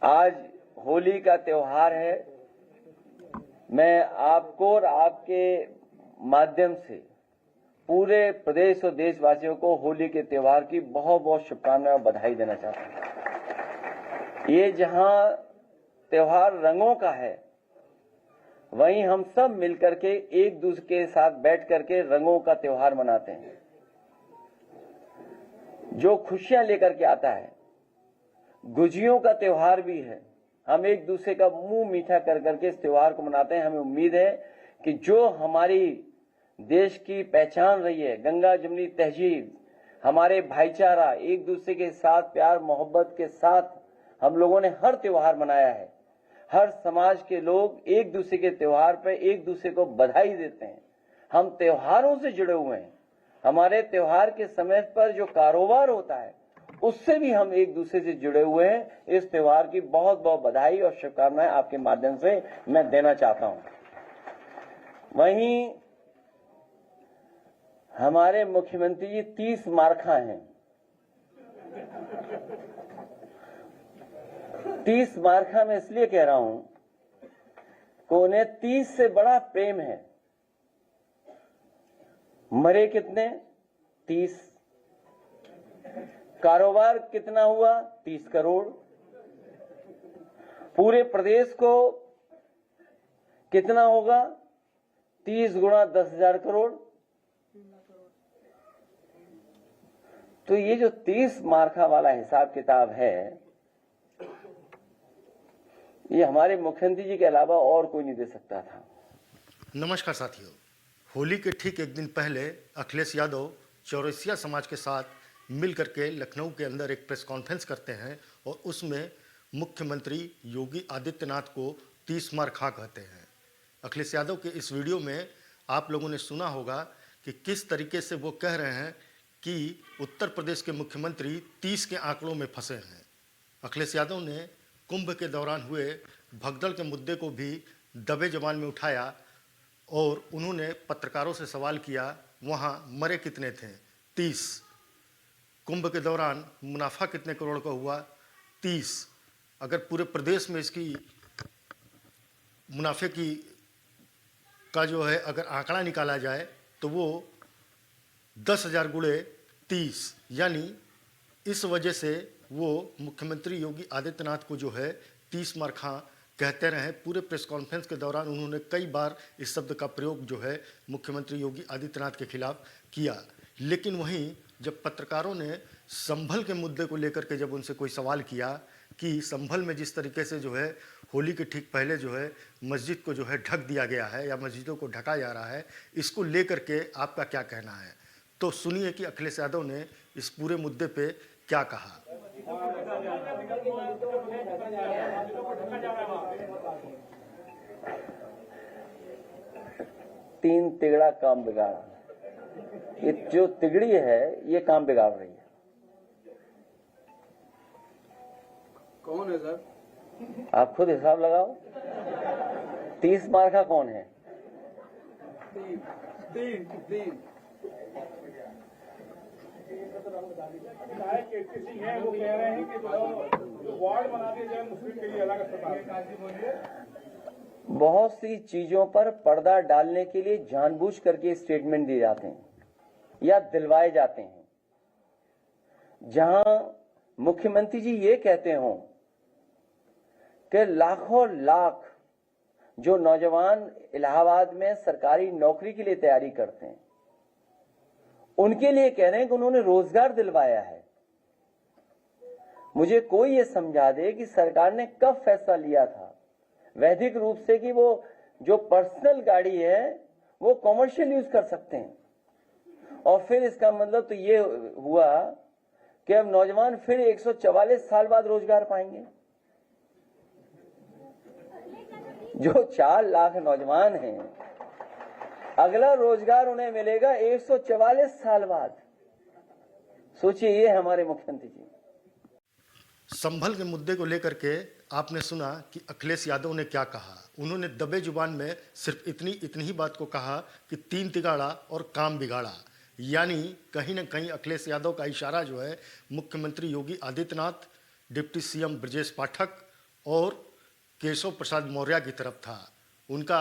आज होली का त्योहार है। मैं आपको और आपके माध्यम से पूरे प्रदेश और देशवासियों को होली के त्योहार की बहुत बहुत शुभकामनाएं और बधाई देना चाहता हूं। ये जहां त्योहार रंगों का है, वहीं हम सब मिलकर के एक दूसरे के साथ बैठ करके रंगों का त्योहार मनाते हैं, जो खुशियां लेकर के आता है। गुजियों का त्योहार भी है। हम एक दूसरे का मुंह मीठा कर करके इस त्योहार को मनाते हैं। हमें उम्मीद है कि जो हमारी देश की पहचान रही है, गंगा जमुनी तहजीब, हमारे भाईचारा, एक दूसरे के साथ प्यार मोहब्बत के साथ हम लोगों ने हर त्योहार मनाया है। हर समाज के लोग एक दूसरे के त्योहार पर एक दूसरे को बधाई देते हैं। हम त्योहारों से जुड़े हुए हैं। हमारे त्योहार के समय पर जो कारोबार होता है, उससे भी हम एक दूसरे से जुड़े हुए हैं। इस त्योहार की बहुत बहुत बधाई और शुभकामनाएं आपके माध्यम से मैं देना चाहता हूं। वहीं हमारे मुख्यमंत्री जी 30 मार्खा हैं। 30 मार्खा में इसलिए कह रहा हूं कि उन्हें 30 से बड़ा प्रेम है। मरे कितने? 30। कारोबार कितना हुआ? 30 करोड़। पूरे प्रदेश को कितना होगा? 30 गुणा 10,000 करोड़। तो ये जो 30 मार्खा वाला हिसाब किताब है, ये हमारे मुख्यमंत्री जी के अलावा और कोई नहीं दे सकता था। नमस्कार साथियों, होली के ठीक एक दिन पहले अखिलेश यादव चौरसिया समाज के साथ मिल करके लखनऊ के अंदर एक प्रेस कॉन्फ्रेंस करते हैं और उसमें मुख्यमंत्री योगी आदित्यनाथ को 30 मार्खा कहते हैं। अखिलेश यादव के इस वीडियो में आप लोगों ने सुना होगा कि किस तरीके से वो कह रहे हैं कि उत्तर प्रदेश के मुख्यमंत्री 30 के आंकड़ों में फंसे हैं। अखिलेश यादव ने कुंभ के दौरान हुए भगदड़ के मुद्दे को भी दबे जबान में उठाया और उन्होंने पत्रकारों से सवाल किया, वहाँ मरे कितने थे? 30। कुंभ के दौरान मुनाफा कितने करोड़ का हुआ? 30। अगर पूरे प्रदेश में इसकी मुनाफे की का जो है अगर आंकड़ा निकाला जाए तो वो 10,000 गुणे 30, यानी इस वजह से वो मुख्यमंत्री योगी आदित्यनाथ को जो है 30 मार्खा कहते रहे। पूरे प्रेस कॉन्फ्रेंस के दौरान उन्होंने कई बार इस शब्द का प्रयोग जो है मुख्यमंत्री योगी आदित्यनाथ के खिलाफ किया। लेकिन वहीं जब पत्रकारों ने संभल के मुद्दे को लेकर के जब उनसे कोई सवाल किया कि संभल में जिस तरीके से जो है होली के ठीक पहले जो है मस्जिद को जो है ढक दिया गया है या मस्जिदों को ढका जा रहा है, इसको लेकर के आपका क्या कहना है? तो सुनिए कि अखिलेश यादव ने इस पूरे मुद्दे पे क्या कहा। 3 तिगड़ा काम बिगाड़ा। ये जो तिगड़ी है, ये काम बिगाड़ रही है। कौन है सर? आप खुद हिसाब लगाओ। 30 मार्खा कौन है? तीन है। वो कह रहे हैं कि जो वार्ड बना दिया जाए मुस्लिम के लिए अलग अस्पताल। बहुत सी चीजों पर पर्दा डालने के लिए जानबूझ करके स्टेटमेंट दिए जाते हैं या दिलवाए जाते हैं। जहां मुख्यमंत्री जी ये कहते हों कि लाखों लाख जो नौजवान इलाहाबाद में सरकारी नौकरी के लिए तैयारी करते हैं, उनके लिए कह रहे हैं कि उन्होंने रोजगार दिलवाया है। मुझे कोई ये समझा दे कि सरकार ने कब फैसला लिया था वैधिक रूप से कि वो जो पर्सनल गाड़ी है वो कॉमर्शियल यूज कर सकते हैं। और फिर इसका मतलब तो ये हुआ कि अब नौजवान फिर 144 साल बाद रोजगार पाएंगे। जो 4 लाख नौजवान हैं, अगला रोजगार उन्हें मिलेगा 144 साल बाद। सोचिए, ये हमारे मुख्यमंत्री जी। संभल के मुद्दे को लेकर के आपने सुना कि अखिलेश यादव ने क्या कहा। उन्होंने दबे जुबान में सिर्फ इतनी ही बात को कहा कि 3 तिगाड़ा और काम बिगाड़ा, यानी कहीं ना कहीं अखिलेश यादव का इशारा जो है मुख्यमंत्री योगी आदित्यनाथ, डिप्टी सीएम ब्रजेश पाठक और केशव प्रसाद मौर्य की तरफ था। उनका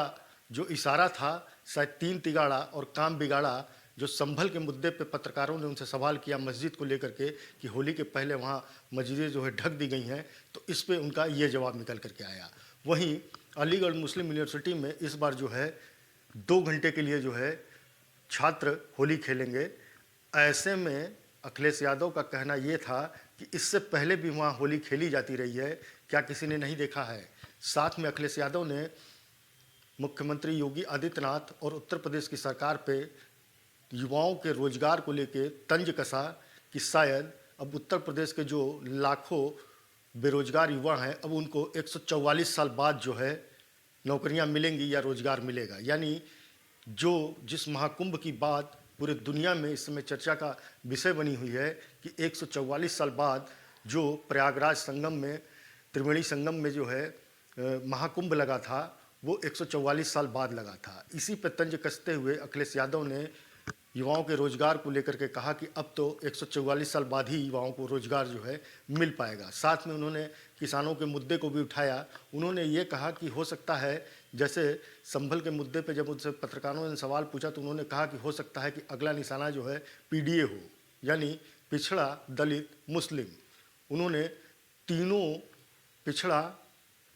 जो इशारा था शायद 3 तिगाड़ा और काम बिगाड़ा, जो संभल के मुद्दे पे पत्रकारों ने उनसे सवाल किया मस्जिद को लेकर के कि होली के पहले वहाँ मस्जिदें जो है ढक दी गई हैं, तो इस पे उनका ये जवाब निकल करके आया। वहीं अलीगढ़ मुस्लिम यूनिवर्सिटी में इस बार जो है 2 घंटे के लिए जो है छात्र होली खेलेंगे। ऐसे में अखिलेश यादव का कहना ये था कि इससे पहले भी वहाँ होली खेली जाती रही है, क्या किसी ने नहीं देखा है। साथ में अखिलेश यादव ने मुख्यमंत्री योगी आदित्यनाथ और उत्तर प्रदेश की सरकार पे युवाओं के रोजगार को लेके तंज कसा कि शायद अब उत्तर प्रदेश के जो लाखों बेरोजगार युवा हैं, अब उनको 144 साल बाद जो है नौकरियां मिलेंगी या रोजगार मिलेगा। यानी जो जिस महाकुंभ की बात पूरे दुनिया में इस समय चर्चा का विषय बनी हुई है कि 144 साल बाद जो प्रयागराज संगम में, त्रिवेणी संगम में जो है महाकुंभ लगा था, वो 144 साल बाद लगा था। इसी पर तंज कसते हुए अखिलेश यादव ने युवाओं के रोजगार को लेकर के कहा कि अब तो 144 साल बाद ही युवाओं को रोजगार जो है मिल पाएगा। साथ में उन्होंने किसानों के मुद्दे को भी उठाया। उन्होंने ये कहा कि हो सकता है, जैसे संभल के मुद्दे पे जब उनसे पत्रकारों ने सवाल पूछा तो उन्होंने कहा कि हो सकता है कि अगला निशाना जो है पीडीए हो, यानी पिछड़ा, दलित, मुस्लिम। उन्होंने तीनों, पिछड़ा,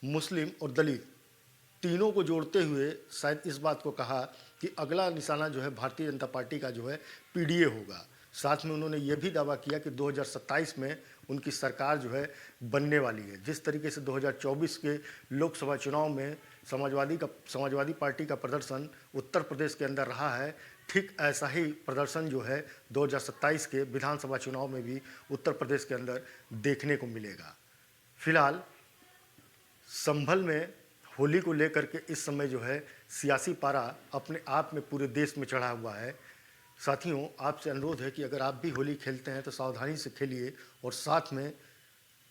मुस्लिम और दलित, तीनों को जोड़ते हुए शायद इस बात को कहा कि अगला निशाना जो है भारतीय जनता पार्टी का जो है पीडीए होगा। साथ में उन्होंने ये भी दावा किया कि 2027 में उनकी सरकार जो है बनने वाली है। जिस तरीके से 2024 के लोकसभा चुनाव में समाजवादी पार्टी का प्रदर्शन उत्तर प्रदेश के अंदर रहा है, ठीक ऐसा ही प्रदर्शन जो है 2027 के विधानसभा चुनाव में भी उत्तर प्रदेश के अंदर देखने को मिलेगा। फिलहाल संभल में होली को लेकर के इस समय जो है सियासी पारा अपने आप में पूरे देश में चढ़ा हुआ है। साथियों, आपसे अनुरोध है कि अगर आप भी होली खेलते हैं तो सावधानी से खेलिए और साथ में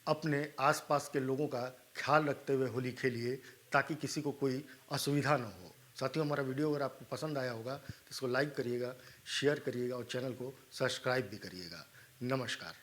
अपने आसपास के लोगों का ख्याल रखते हुए होली खेलिए ताकि किसी को कोई असुविधा ना हो। साथियों, हमारा वीडियो अगर आपको पसंद आया होगा तो इसको लाइक करिएगा, शेयर करिएगा और चैनल को सब्सक्राइब भी करिएगा। नमस्कार।